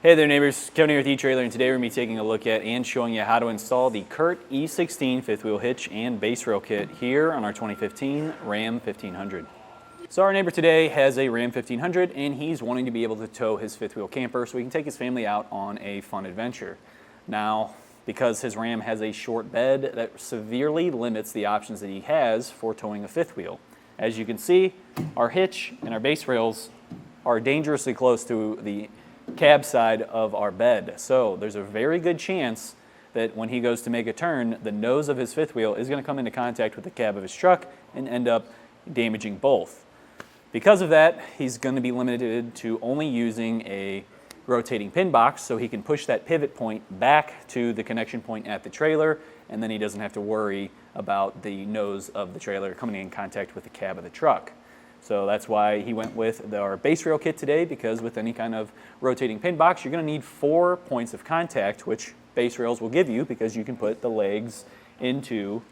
Hey there neighbors, Kevin here with etrailer, and today we're going to be taking a look at and showing you how to install the Curt E16 fifth wheel hitch and base rail kit here on our 2015 Ram 1500. So our neighbor today has a Ram 1500 and he's wanting to be able to tow his fifth wheel camper so he can take his family out on a fun adventure. Now, because his Ram has a short bed, that severely limits the options that he has for towing a fifth wheel. As you can see, our hitch and our base rails are dangerously close to the cab side of our bed. So there's a very good chance that when he goes to make a turn, the nose of his fifth wheel is going to come into contact with the cab of his truck and end up damaging both. Because of that, he's going to be limited to only using a rotating pin box so he can push that pivot point back to the connection point at the trailer, and then he doesn't have to worry about the nose of the trailer coming in contact with the cab of the truck. So that's why he went with our base rail kit today, because with any kind of rotating pin box, you're going to need 4 points of contact, which base rails will give you because you can put the legs into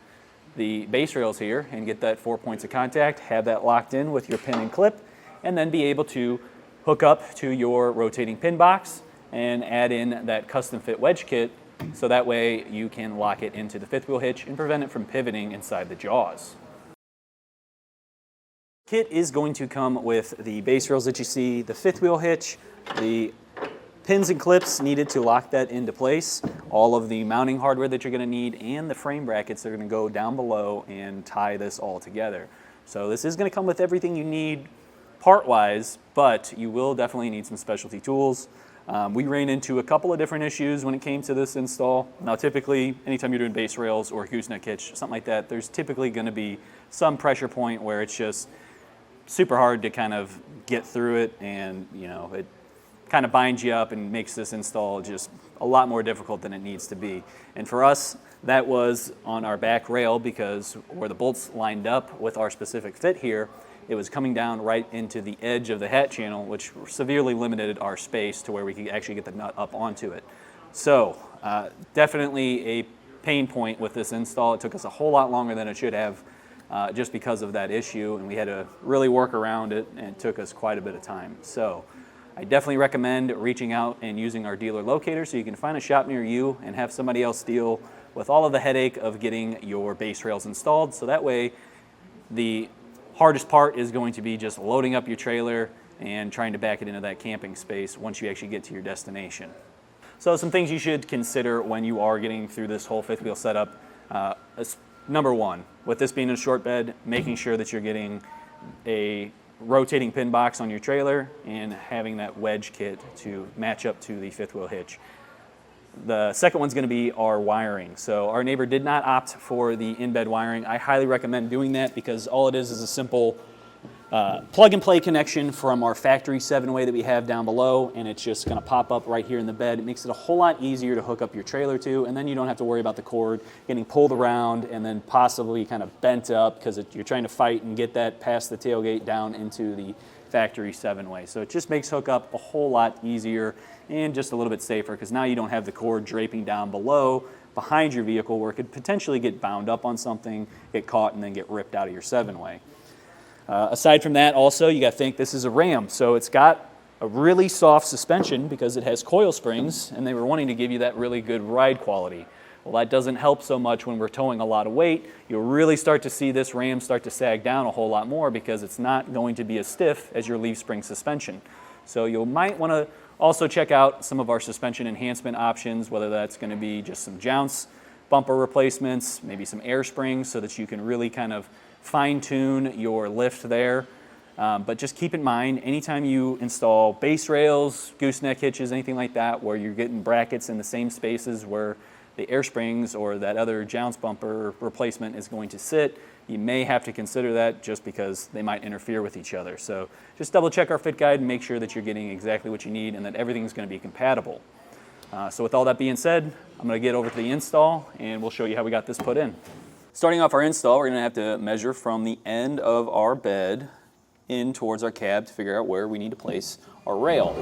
the base rails here and get that 4 points of contact, have that locked in with your pin and clip, and then be able to hook up to your rotating pin box and add in that custom fit wedge kit so that way you can lock it into the fifth wheel hitch and prevent it from pivoting inside the jaws. Kit is going to come with the base rails that you see, the fifth wheel hitch, the pins and clips needed to lock that into place, all of the mounting hardware that you're going to need, and the frame brackets that are going to go down below and tie this all together. So this is going to come with everything you need part-wise, but you will definitely need some specialty tools. We ran into a couple of different issues when it came to this install. Now typically, anytime you're doing base rails or gooseneck hitch, something like that, there's typically going to be some pressure point where it's just super hard to kind of get through it, and it kind of binds you up and makes this install just a lot more difficult than it needs to be. And for us, that was on our back rail, because where the bolts lined up with our specific fit here, it was coming down right into the edge of the hat channel, which severely limited our space to where we could actually get the nut up onto it. So definitely a pain point with this install. It took us a whole lot longer than it should have, just because of that issue, and we had to really work around it, and it took us quite a bit of time. So I definitely recommend reaching out and using our dealer locator so you can find a shop near you and have somebody else deal with all of the headache of getting your base rails installed, so that way the hardest part is going to be just loading up your trailer and trying to back it into that camping space once you actually get to your destination. So some things you should consider when you are getting through this whole fifth wheel setup. Number one, with this being a short bed, making sure that you're getting a rotating pin box on your trailer and having that wedge kit to match up to the fifth wheel hitch. The second one's going to be our wiring. So our neighbor did not opt for the in-bed wiring. I highly recommend doing that because all it is a simple plug-and-play connection from our factory 7-way that we have down below, and it's just going to pop up right here in the bed. It makes it a whole lot easier to hook up your trailer to, and then you don't have to worry about the cord getting pulled around and then possibly kind of bent up because you're trying to fight and get that past the tailgate down into the factory 7-way. So it just makes hookup a whole lot easier and just a little bit safer, because now you don't have the cord draping down below behind your vehicle where it could potentially get bound up on something, get caught, and then get ripped out of your 7-way. Aside from that, also, you got to think this is a Ram, so it's got a really soft suspension because it has coil springs, and they were wanting to give you that really good ride quality. Well, that doesn't help so much when we're towing a lot of weight. You'll really start to see this Ram start to sag down a whole lot more because it's not going to be as stiff as your leaf spring suspension. So you might want to also check out some of our suspension enhancement options, whether that's going to be just some jounce bumper replacements, maybe some air springs, so that you can really kind of fine-tune your lift there. But just keep in mind, anytime you install base rails, gooseneck hitches, anything like that, where you're getting brackets in the same spaces where the air springs or that other jounce bumper replacement is going to sit, you may have to consider that just because they might interfere with each other. So just double check our fit guide and make sure that you're getting exactly what you need and that everything's going to be compatible. So with all that being said, I'm going to get over to the install and we'll show you how we got this put in. Starting off our install, we're going to have to measure from the end of our bed in towards our cab to figure out where we need to place our rail.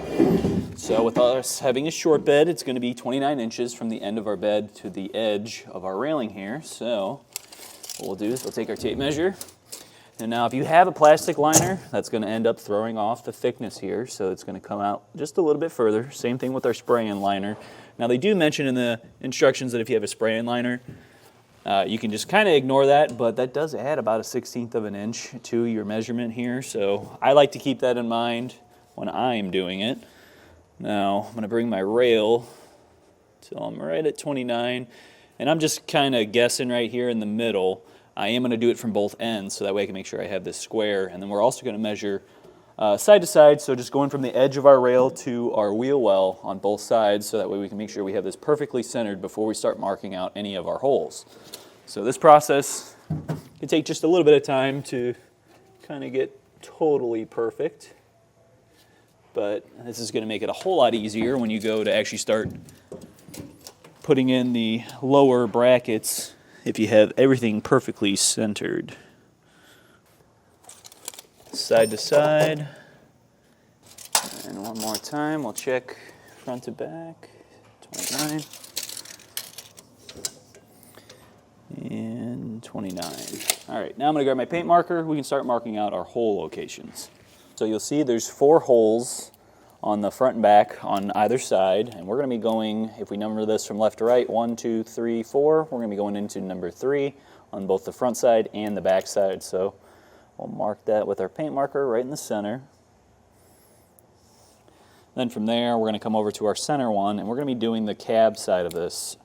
So with us having a short bed, it's going to be 29 inches from the end of our bed to the edge of our railing here. So what we'll do is we'll take our tape measure, And now if you have a plastic liner, that's going to end up throwing off the thickness here, so it's going to come out just a little bit further. Same thing with our spray-in liner. Now they do mention in the instructions that if you have a spray-in liner, you can just kind of ignore that, but that does add about a 1/16 of an inch to your measurement here, so I like to keep that in mind when I'm doing it. Now I'm going to bring my rail till I'm right at 29, and I'm just kind of guessing right here in the middle. I am going to do it from both ends, so that way I can make sure I have this square. And then we're also going to measure side to side, so just going from the edge of our rail to our wheel well on both sides, so that way we can make sure we have this perfectly centered before we start marking out any of our holes. So this process can take just a little bit of time to kind of get totally perfect, but this is going to make it a whole lot easier when you go to actually start putting in the lower brackets if you have everything perfectly centered. Side to side. And one more time, we'll check front to back. 29. And 29. All right, now I'm going to grab my paint marker. We can start marking out our hole locations. So you'll see there's 4 holes on the front and back on either side, and we're going to be going, if we number this from left to right, 1, 2, 3, 4, we're going to be going into number 3 on both the front side and the back side. So we'll mark that with our paint marker right in the center. Then from there, we're going to come over to our center one, and we're going to be doing the cab side of this.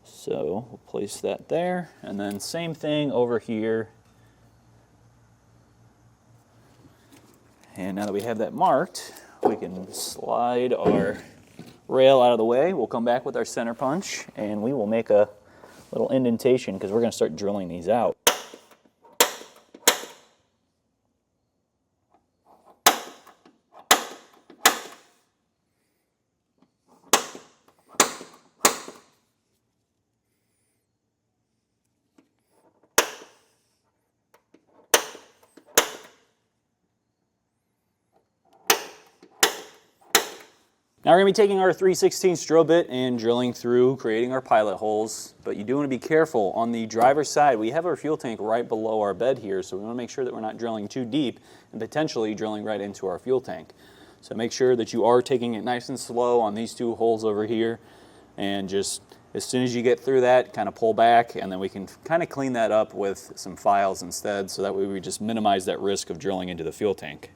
So we'll place that there, and then same thing over here. And now that we have that marked, we can slide our rail out of the way. We'll come back with our center punch, and we will make a little indentation because we're going to start drilling these out. Now we're going to be taking our 3/16 drill bit and drilling through, creating our pilot holes, but you do want to be careful. On the driver's side, we have our fuel tank right below our bed here, so we want to make sure that we're not drilling too deep and potentially drilling right into our fuel tank. So make sure that you are taking it nice and slow on these 2 holes over here, and just as soon as you get through that, kind of pull back, and then we can kind of clean that up with some files instead, so that way we just minimize that risk of drilling into the fuel tank.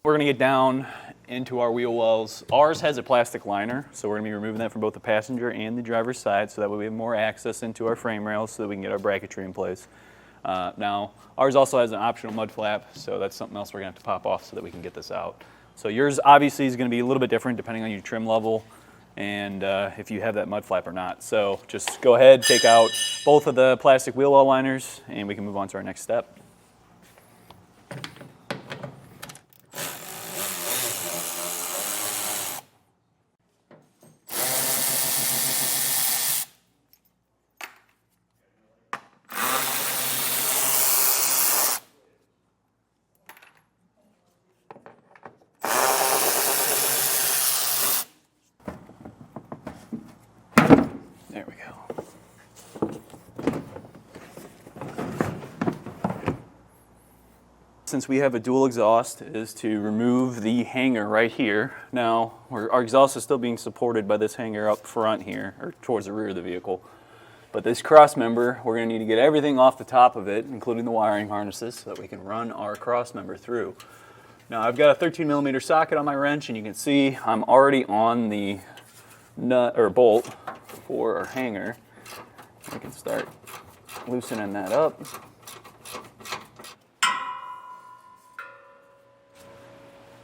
We're going to get down into our wheel wells. Ours has a plastic liner, so we're going to be removing that from both the passenger and the driver's side, so that way we have more access into our frame rails so that we can get our bracketry in place. Now, ours also has an optional mud flap, so that's something else we're going to have to pop off so that we can get this out. So yours obviously is going to be a little bit different depending on your trim level and if you have that mud flap or not. So just go ahead, take out both of the plastic wheel well liners, and we can move on to our next step. There we go. Since we have a dual exhaust, is to remove the hanger right here. Now, our exhaust is still being supported by this hanger up front here, or towards the rear of the vehicle. But this cross member, we're going to need to get everything off the top of it, including the wiring harnesses, so that we can run our cross member through. Now, I've got a 13mm socket on my wrench, and you can see I'm already on the nut or bolt for our hanger. We can start loosening that up.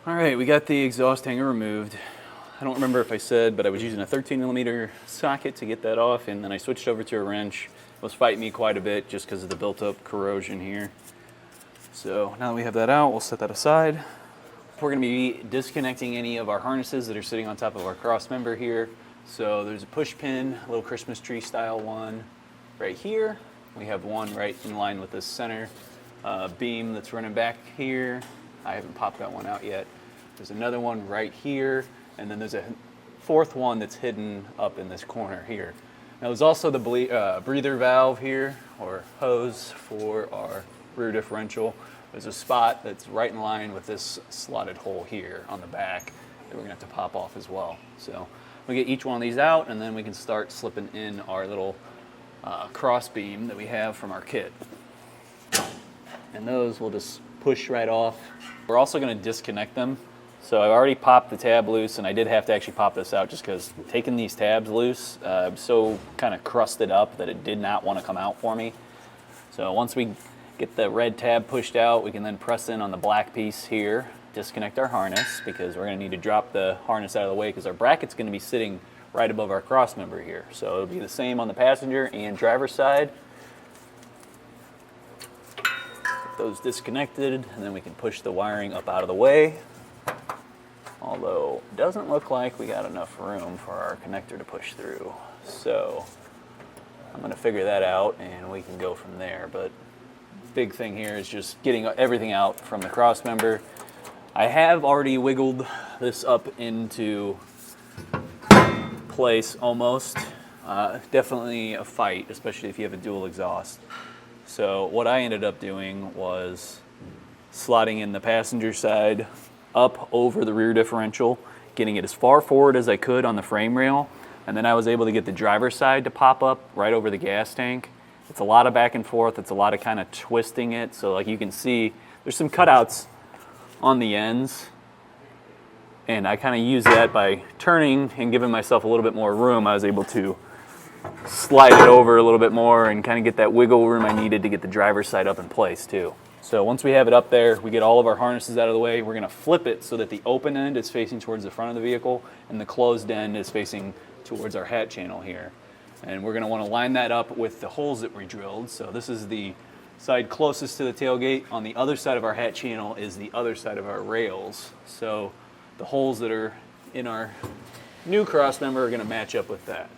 All right, we got the exhaust hanger removed. I don't remember if I said, but I was using a 13mm socket to get that off, and then I switched over to a wrench. It was fighting me quite a bit just because of the built-up corrosion here. So now that we have that out, we'll set that aside. We're going to be disconnecting any of our harnesses that are sitting on top of our cross member here. So there's a push pin, a little Christmas tree style one right here. We have one right in line with this center beam that's running back here. I haven't popped that one out yet. There's another one right here, and then there's a fourth one that's hidden up in this corner here. Now there's also the breather valve here, or hose, for our rear differential. There's a spot that's right in line with this slotted hole here on the back that we're gonna have to pop off as well. So we get each one of these out, and then we can start slipping in our little cross beam that we have from our kit. And those will just push right off. We're also gonna disconnect them. So I've already popped the tab loose, and I did have to actually pop this out just because taking these tabs loose, I'm so kind of crusted up that it did not want to come out for me. So once we get the red tab pushed out, we can then press in on the black piece here, disconnect our harness, because we're going to need to drop the harness out of the way because our bracket's going to be sitting right above our cross member here. So it'll be the same on the passenger and driver's side. Get those disconnected, and then we can push the wiring up out of the way. Although it doesn't look like we got enough room for our connector to push through. So I'm going to figure that out and we can go from there. But big thing here is just getting everything out from the cross member. I have already wiggled this up into place almost. Definitely a fight, especially if you have a dual exhaust. So what I ended up doing was slotting in the passenger side up over the rear differential, getting it as far forward as I could on the frame rail, and then I was able to get the driver's side to pop up right over the gas tank. It's a lot of back and forth, it's a lot of kind of twisting it, so like you can see, there's some cutouts on the ends, and I kind of use that by turning and giving myself a little bit more room. I was able to slide it over a little bit more and kind of get that wiggle room I needed to get the driver's side up in place too. So once we have it up there, we get all of our harnesses out of the way. We're gonna flip it so that the open end is facing towards the front of the vehicle and the closed end is facing towards our hat channel here. And we're gonna wanna line that up with the holes that we drilled. So this is the side closest to the tailgate. On the other side of our hat channel is the other side of our rails. So the holes that are in our new cross member are gonna match up with that.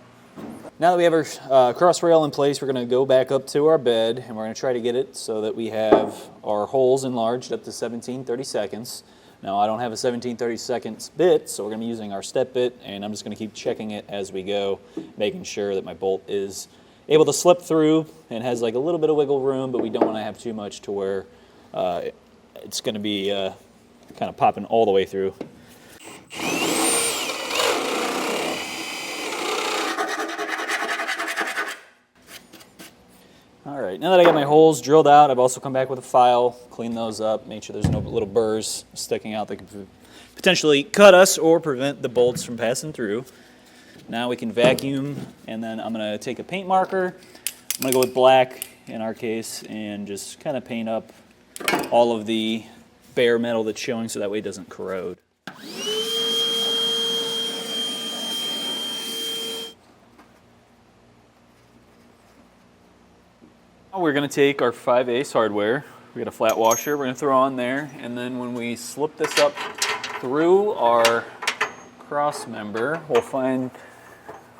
Now that we have our cross rail in place, we're going to go back up to our bed, and we're going to try to get it so that we have our holes enlarged up to 17/32. Now I don't have a 17/32 bit, so we're going to be using our step bit, and I'm just going to keep checking it as we go, making sure that my bolt is able to slip through and has like a little bit of wiggle room, but we don't want to have too much to where it's going to be kind of popping all the way through. All right, now that I got my holes drilled out, I've also come back with a file, clean those up, make sure there's no little burrs sticking out that could potentially cut us or prevent the bolts from passing through. Now we can vacuum, and then I'm gonna take a paint marker. I'm gonna go with black in our case and just kind of paint up all of the bare metal that's showing so that way it doesn't corrode. We're going to take our 5/8 hardware, we got a flat washer we're going to throw on there, and then when we slip this up through our cross member, we'll find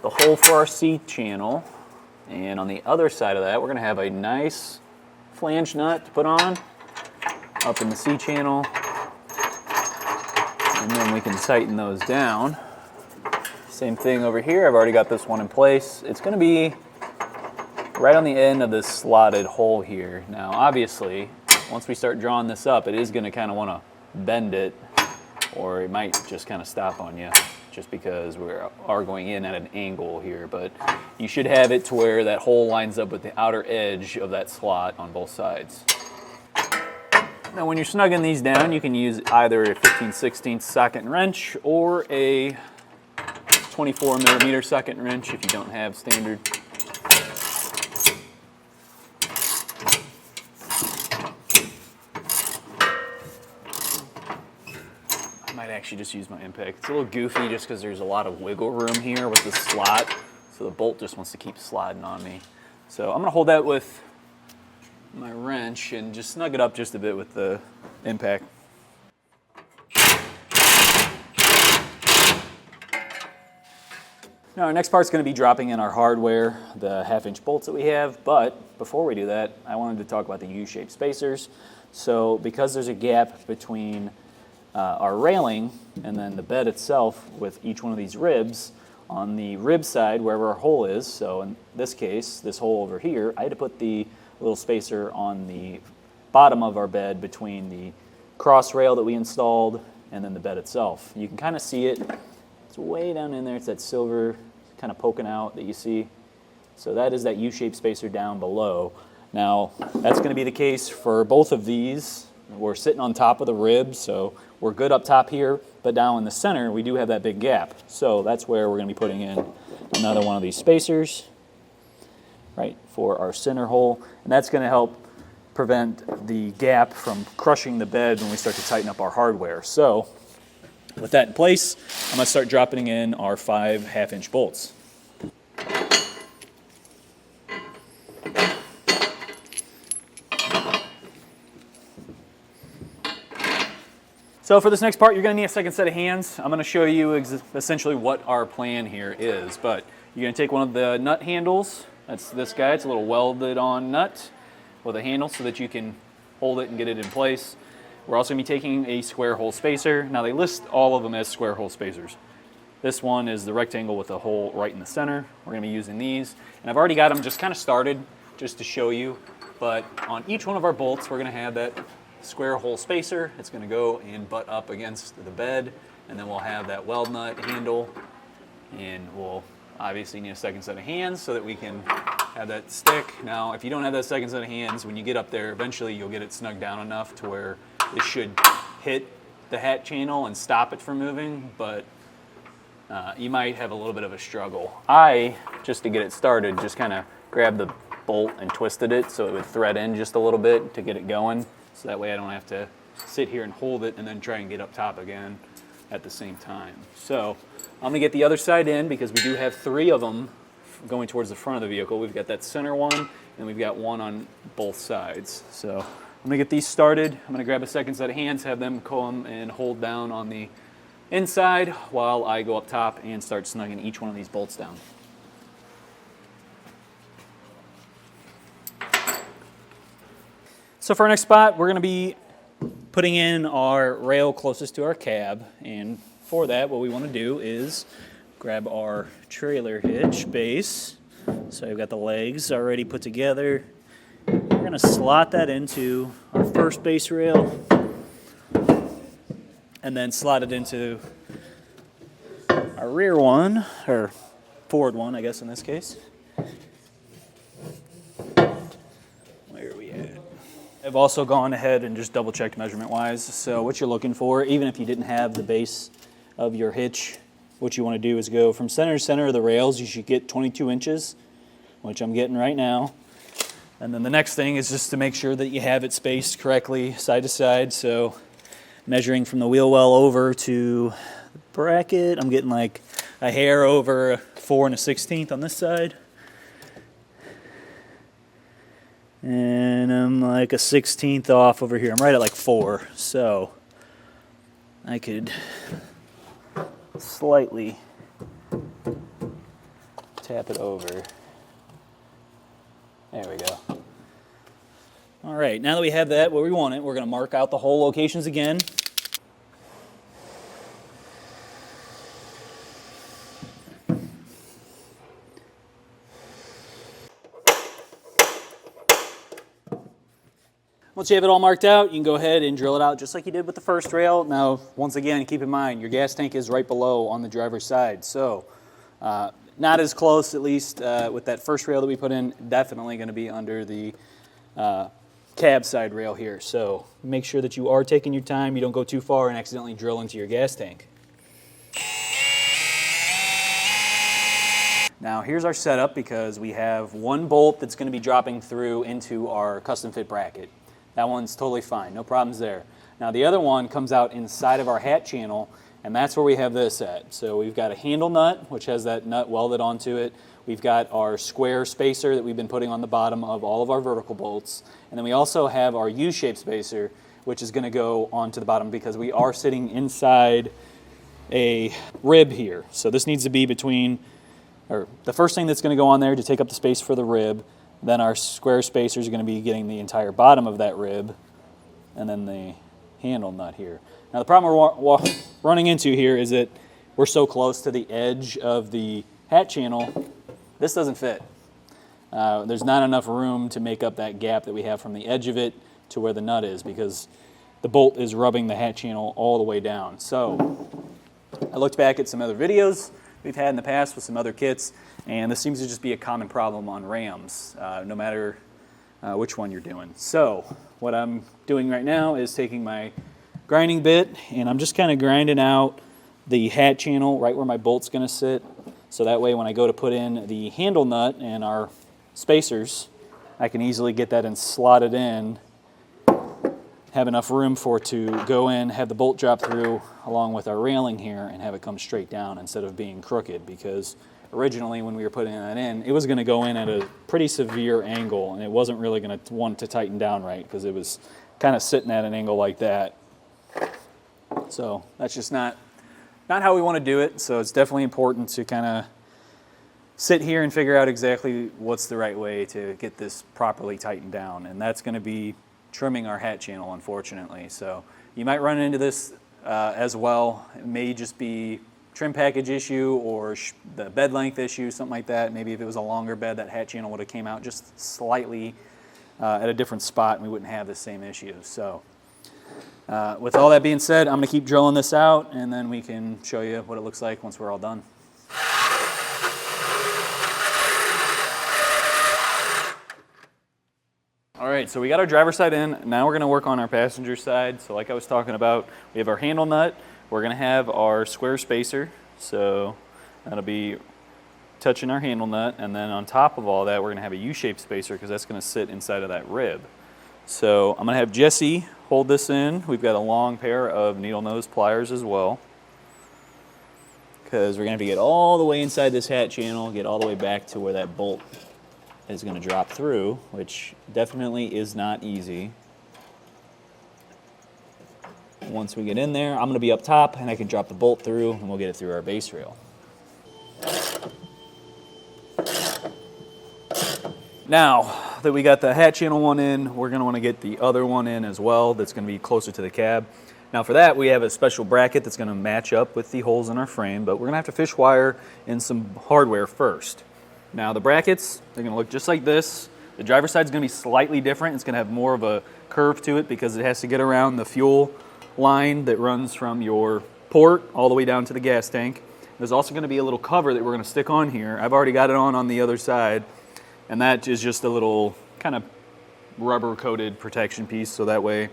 the hole for our C channel, and on the other side of that we're going to have a nice flange nut to put on up in the C channel, and then we can tighten those down. Same thing over here, I've already got this one in place. It's going to be right on the end of this slotted hole here. Now obviously, once we start drawing this up, it is going to kind of want to bend it, or it might just kind of stop on you just because we are going in at an angle here, but you should have it to where that hole lines up with the outer edge of that slot on both sides. Now when you're snugging these down, you can use either a 15/16 socket and wrench or a 24mm socket and wrench if you don't have standard. Actually just use my impact. It's a little goofy just because there's a lot of wiggle room here with the slot, so the bolt just wants to keep sliding on me. So I'm going to hold that with my wrench and just snug it up just a bit with the impact. Now our next part's going to be dropping in our hardware, the 1/2-inch bolts that we have, but before we do that, I wanted to talk about the U-shaped spacers. So because there's a gap between our railing and then the bed itself with each one of these ribs. On the rib side, wherever our hole is, so in this case, this hole over here, I had to put the little spacer on the bottom of our bed between the cross rail that we installed and then the bed itself. You can kind of see it. It's way down in there. It's that silver kind of poking out that you see. So that is that U-shaped spacer down below. Now, that's going to be the case for both of these. We're sitting on top of the rib, so we're good up top here, but down in the center, we do have that big gap. So that's where we're going to be putting in another one of these spacers, right, for our center hole. And that's going to help prevent the gap from crushing the bed when we start to tighten up our hardware. So with that in place, I'm going to start dropping in our 5 half-inch bolts. So for this next part, you're going to need a second set of hands. I'm going to show you essentially what our plan here is. But you're going to take one of the nut handles. That's this guy. It's a little welded on nut with a handle so that you can hold it and get it in place. We're also going to be taking a square hole spacer. Now they list all of them as square hole spacers. This one is the rectangle with a hole right in the center. We're going to be using these. And I've already got them just kind of started just to show you. But on each one of our bolts, we're going to have that square hole spacer. It's going to go and butt up against the bed, and then we'll have that weld nut handle, and we'll obviously need a second set of hands so that we can have that stick. Now, if you don't have that second set of hands, when you get up there, eventually you'll get it snug down enough to where it should hit the hat channel and stop it from moving, but you might have a little bit of a struggle. I, just to get it started, just kind of grabbed the bolt and twisted it so it would thread in just a little bit to get it going. So that way I don't have to sit here and hold it and then try and get up top again at the same time. So I'm going to get the other side in because we do have 3 of them going towards the front of the vehicle. We've got that center one and we've got one on both sides. So I'm going to get these started. I'm going to grab a second set of hands, have them come and hold down on the inside while I go up top and start snugging each one of these bolts down. So for our next spot, we're going to be putting in our rail closest to our cab, and for that what we want to do is grab our trailer hitch base. So I've got the legs already put together. We're going to slot that into our first base rail and then slot it into our rear one, or forward one I guess in this case. I've also gone ahead and just double checked measurement wise. So what you're looking for, even if you didn't have the base of your hitch, what you want to do is go from center to center of the rails. You should get 22 inches, which I'm getting right now. And then the next thing is just to make sure that you have it spaced correctly side to side. So measuring from the wheel well over to the bracket, I'm getting like a hair over 4 1/16 on this side. And I'm like a 1/16 off over here. I'm right at like 4, so I could slightly tap it over. There we go. All right, now that we have that where we want it, we're going to mark out the hole locations again. Once you have it all marked out, you can go ahead and drill it out just like you did with the first rail. Now, once again, keep in mind, your gas tank is right below on the driver's side. So, not as close, at least with that first rail that we put in, definitely going to be under the cab side rail here. So, make sure that you are taking your time. You don't go too far and accidentally drill into your gas tank. Now, here's our setup because we have one bolt that's going to be dropping through into our custom fit bracket. That one's totally fine, no problems there. Now the other one comes out inside of our hat channel, and that's where we have this at. So we've got a handle nut, which has that nut welded onto it. We've got our square spacer that we've been putting on the bottom of all of our vertical bolts. And then we also have our U-shaped spacer, which is going to go onto the bottom because we are sitting inside a rib here. So this needs to be between, or the first thing that's going to go on there to take up the space for the rib. Then our square spacers are going to be getting the entire bottom of that rib, and then the handle nut here. Now the problem we're running into here is that we're so close to the edge of the hat channel, this doesn't fit. There's not enough room to make up that gap that we have from the edge of it to where the nut is, because the bolt is rubbing the hat channel all the way down. So I looked back at some other videos we've had in the past with some other kits, and this seems to just be a common problem on Rams, no matter which one you're doing. So what I'm doing right now is taking my grinding bit, and I'm just kind of grinding out the hat channel right where my bolt's going to sit, so that way when I go to put in the handle nut and our spacers, I can easily get that and slot it in, have enough room for it to go in, have the bolt drop through along with our railing here, and have it come straight down instead of being crooked, because originally when we were putting that in, it was going to go in at a pretty severe angle, and it wasn't really going to want to tighten down right because it was kind of sitting at an angle like that. So that's just not how we want to do it. So it's definitely important to kind of sit here and figure out exactly what's the right way to get this properly tightened down, and that's going to be trimming our hat channel, unfortunately. So you might run into this as well. It may just be trim package issue or the bed length issue, something like that. Maybe if it was a longer bed, that hat channel would have came out just slightly at a different spot, and we wouldn't have the same issue. So with all that being said, I'm going to keep drilling this out, and then we can show you what it looks like once we're all done. All right, so we got our driver's side in. Now we're going to work on our passenger side. So like I was talking about, we have our handle nut. We're going to have our square spacer. So that'll be touching our handle nut. And then on top of all that, we're going to have a U-shaped spacer because that's going to sit inside of that rib. So I'm going to have Jesse hold this in. We've got a long pair of needle nose pliers as well, because we're going to have to get all the way inside this hat channel, get all the way back to where that bolt is going to drop through, which definitely is not easy. Once we get in there, I'm going to be up top and I can drop the bolt through and we'll get it through our base rail. Now that we got the hat channel one in, we're going to want to get the other one in as well that's going to be closer to the cab. Now for that, we have a special bracket that's going to match up with the holes in our frame, but we're going to have to fish wire in some hardware first. Now the brackets, they're going to look just like this. The driver's side is going to be slightly different. It's going to have more of a curve to it because it has to get around the fuel line that runs from your port all the way down to the gas tank. There's also going to be a little cover that we're going to stick on here. I've already got it on the other side, and that is just a little kind of rubber coated protection piece, so that way,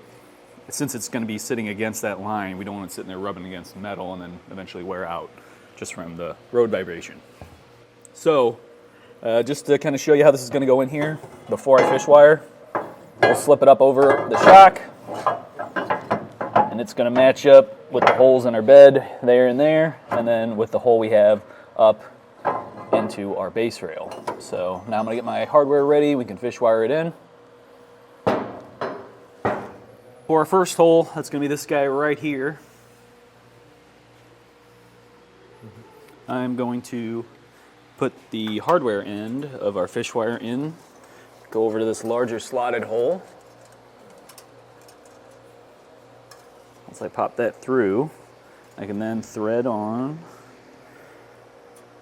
since it's going to be sitting against that line, we don't want it sitting there rubbing against metal and then eventually wear out just from the road vibration. So just to kind of show you how this is going to go in here, before I fish wire, we'll slip it up over the shock, and it's going to match up with the holes in our bed there and there, and then with the hole we have up into our base rail. So now I'm going to get my hardware ready. We can fish wire it in. For our first hole, that's going to be this guy right here. I'm going to put the hardware end of our fish wire in, go over to this larger slotted hole. Once I pop that through, I can then thread on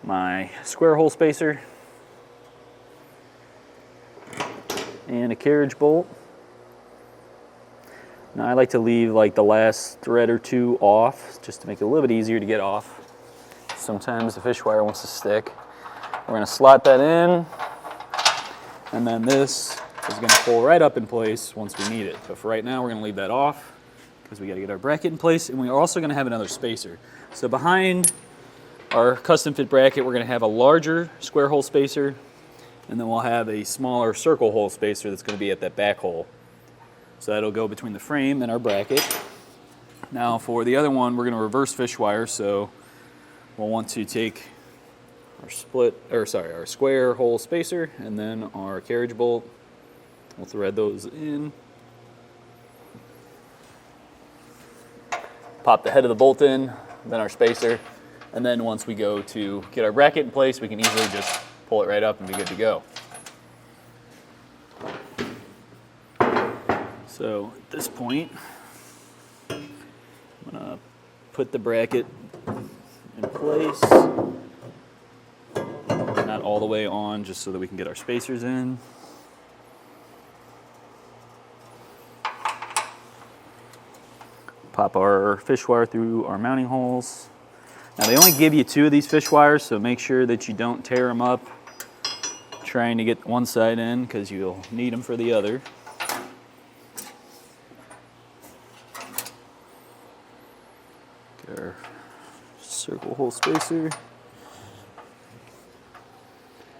my square hole spacer and a carriage bolt. Now I like to leave like the last thread or two off just to make it a little bit easier to get off. Sometimes the fish wire wants to stick. We're going to slot that in, and then this is going to pull right up in place once we need it. But for right now, we're going to leave that off because we got to get our bracket in place, and we're also going to have another spacer. So behind our custom fit bracket, we're going to have a larger square hole spacer, and then we'll have a smaller circle hole spacer that's going to be at that back hole. So that'll go between the frame and our bracket. Now for the other one, we're going to reverse fish wire, so we'll want to take our square hole spacer and then our carriage bolt. We'll thread those in. Pop the head of the bolt in, then our spacer, and then once we go to get our bracket in place, we can easily just pull it right up and be good to go. So at this point, put the bracket in place. Not all the way on, just so that we can get our spacers in. Pop our fish wire through our mounting holes. Now they only give you 2 of these fish wires, so make sure that you don't tear them up trying to get one side in, because you'll need them for the other. Get our circle hole spacer.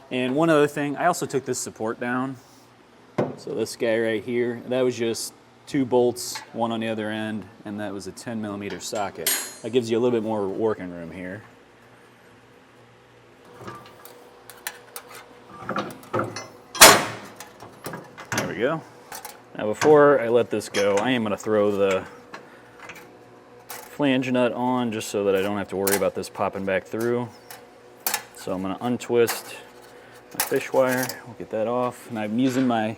And one other thing, I also took this support down. So this guy right here, that was just 2 bolts, one on the other end, and that was a 10mm socket. That gives you a little bit more working room here. There we go. Now before I let this go, I am going to throw the flange nut on just so that I don't have to worry about this popping back through. So I'm going to untwist my fish wire. We'll get that off. And I'm using my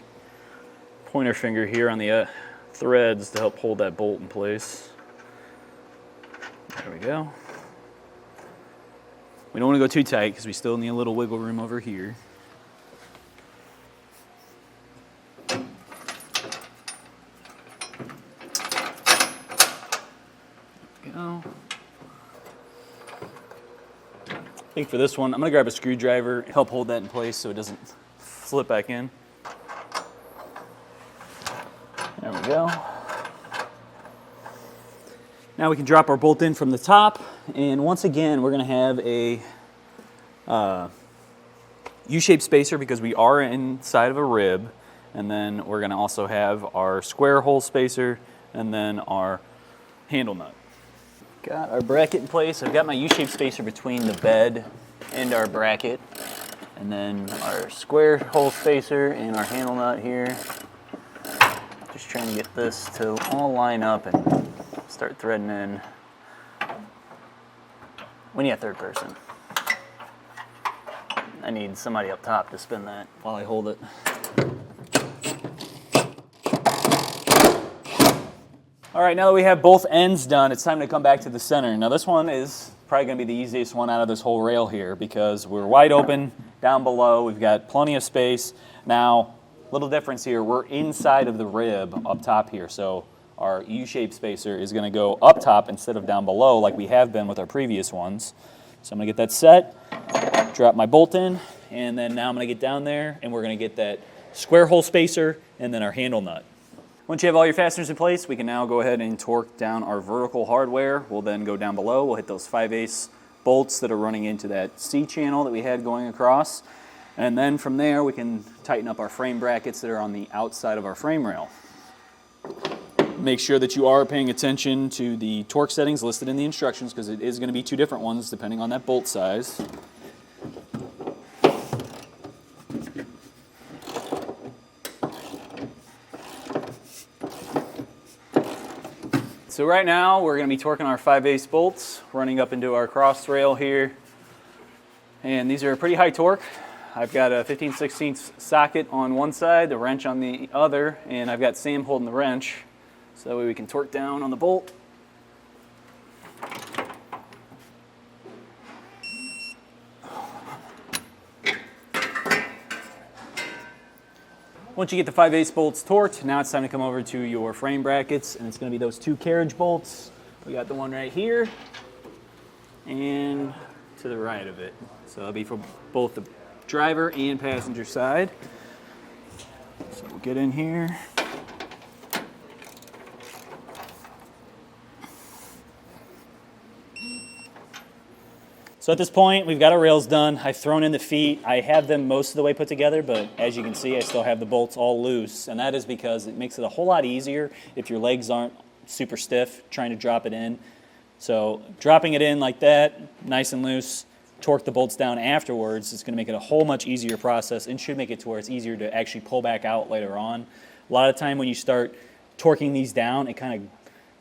pointer finger here on the threads to help hold that bolt in place. There we go. We don't want to go too tight because we still need a little wiggle room over here. There we go. I think for this one, I'm going to grab a screwdriver, help hold that in place so it doesn't slip back in. There we go. Now we can drop our bolt in from the top, and once again we're going to have a U-shaped spacer because we are inside of a rib, and then we're going to also have our square hole spacer and then our handle nut. Got our bracket in place. I've got my U-shaped spacer between the bed and our bracket, and then our square hole spacer and our handle nut here. Just trying to get this to all line up and start threading in. We need a third person. I need somebody up top to spin that while I hold it. All right, now that we have both ends done, it's time to come back to the center. Now this one is probably going to be the easiest one out of this whole rail here because we're wide open down below. We've got plenty of space. Now, little difference here, we're inside of the rib up top here, so our U-shaped spacer is going to go up top instead of down below like we have been with our previous ones. So I'm going to get that set, drop my bolt in, and then now I'm going to get down there and we're going to get that square hole spacer and then our handle nut. Once you have all your fasteners in place, we can now go ahead and torque down our vertical hardware. We'll then go down below, we'll hit those 5/8 bolts that are running into that C channel that we had going across. And then from there, we can tighten up our frame brackets that are on the outside of our frame rail. Make sure that you are paying attention to the torque settings listed in the instructions because it is going to be 2 different ones depending on that bolt size. So right now, we're going to be torquing our 5/8 bolts, running up into our cross rail here. And these are a pretty high torque. I've got a 15/16 socket on one side, the wrench on the other, and I've got Sam holding the wrench. So that way we can torque down on the bolt. Once you get the 5/8 bolts torqued, now it's time to come over to your frame brackets, and it's going to be those 2 carriage bolts. We got the one right here and to the right of it. So that'll be for both the driver and passenger side. So we'll get in here. So at this point, we've got our rails done. I've thrown in the feet. I have them most of the way put together, but as you can see, I still have the bolts all loose. And that is because it makes it a whole lot easier if your legs aren't super stiff trying to drop it in. So dropping it in like that, nice and loose, torque the bolts down afterwards, it's going to make it a whole much easier process and should make it to where it's easier to actually pull back out later on. A lot of time when you start torquing these down, it kind of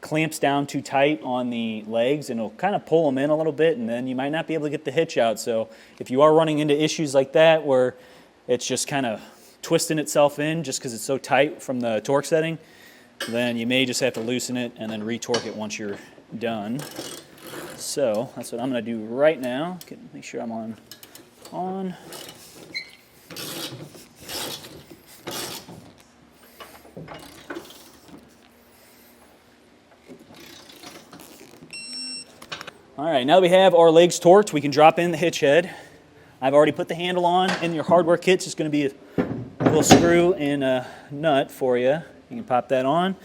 clamps down too tight on the legs and it'll kind of pull them in a little bit, and then you might not be able to get the hitch out. So if you are running into issues like that where it's just kind of twisting itself in just because it's so tight from the torque setting, then you may just have to loosen it and then re-torque it once you're done. So that's what I'm going to do right now. Make sure I'm on. All right, now that we have our legs torqued, we can drop in the hitch head. I've already put the handle on. In your hardware kit, it's just going to be a little screw and a nut for you. You can pop that on.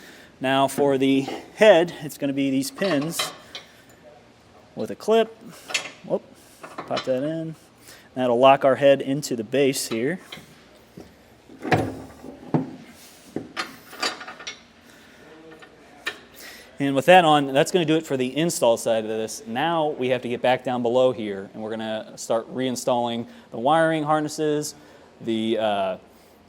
Now for the head, it's going to be these pins with a clip. Whoop, pop that in. That'll lock our head into the base here. And with that on, that's going to do it for the install side of this. Now we have to get back down below here, and we're going to start reinstalling the wiring harnesses, the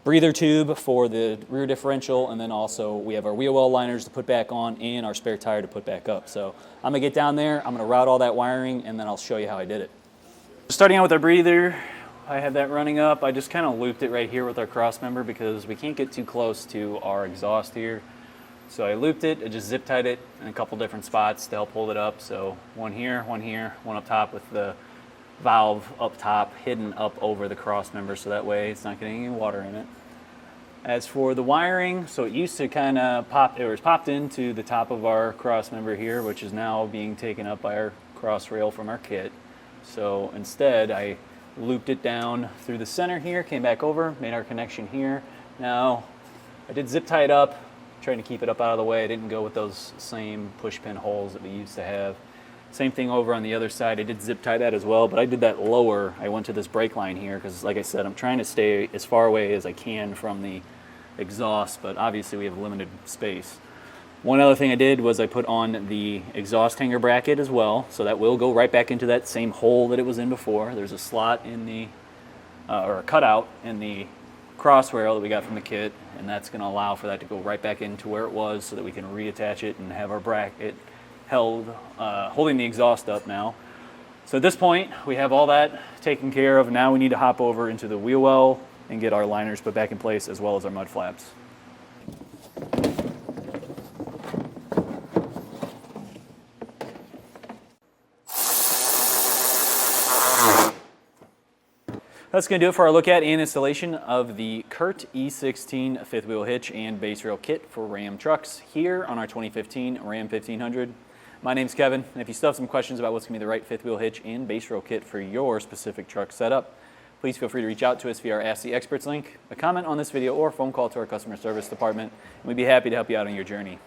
breather tube for the rear differential, and then also we have our wheel well liners to put back on and our spare tire to put back up. So I'm going to get down there, I'm going to route all that wiring, and then I'll show you how I did it. Starting out with our breather, I had that running up. I just kind of looped it right here with our cross member because we can't get too close to our exhaust here. So I looped it, I just zip tied it in a couple different spots to help hold it up. So one here, one up top with the valve up top hidden up over the cross member so that way it's not getting any water in it. As for the wiring, so it used to kind of it was popped into the top of our cross member here, which is now being taken up by our cross rail from our kit. So instead I looped it down through the center here, came back over, made our connection here. Now I did zip tie it up, trying to keep it up out of the way. I didn't go with those same push pin holes that we used to have. Same thing over on the other side. I did zip tie that as well, but I did that lower. I went to this brake line here because, like I said, I'm trying to stay as far away as I can from the exhaust, but obviously we have limited space. One other thing I did was I put on the exhaust hanger bracket as well, so that will go right back into that same hole that it was in before. There's a slot in the, or a cutout in the cross rail that we got from the kit, and that's going to allow for that to go right back into where it was so that we can reattach it and have our bracket held, holding the exhaust up now. So at this point, we have all that taken care of. Now we need to hop over into the wheel well and get our liners put back in place as well as our mud flaps. That's going to do it for our look at and installation of the Curt E16 fifth wheel hitch and base rail kit for Ram trucks here on our 2015 Ram 1500. My name's Kevin, and if you still have some questions about what's going to be the right fifth wheel hitch and base rail kit for your specific truck setup, please feel free to reach out to us via our Ask the Experts link, a comment on this video, or a phone call to our customer service department, and we'd be happy to help you out on your journey.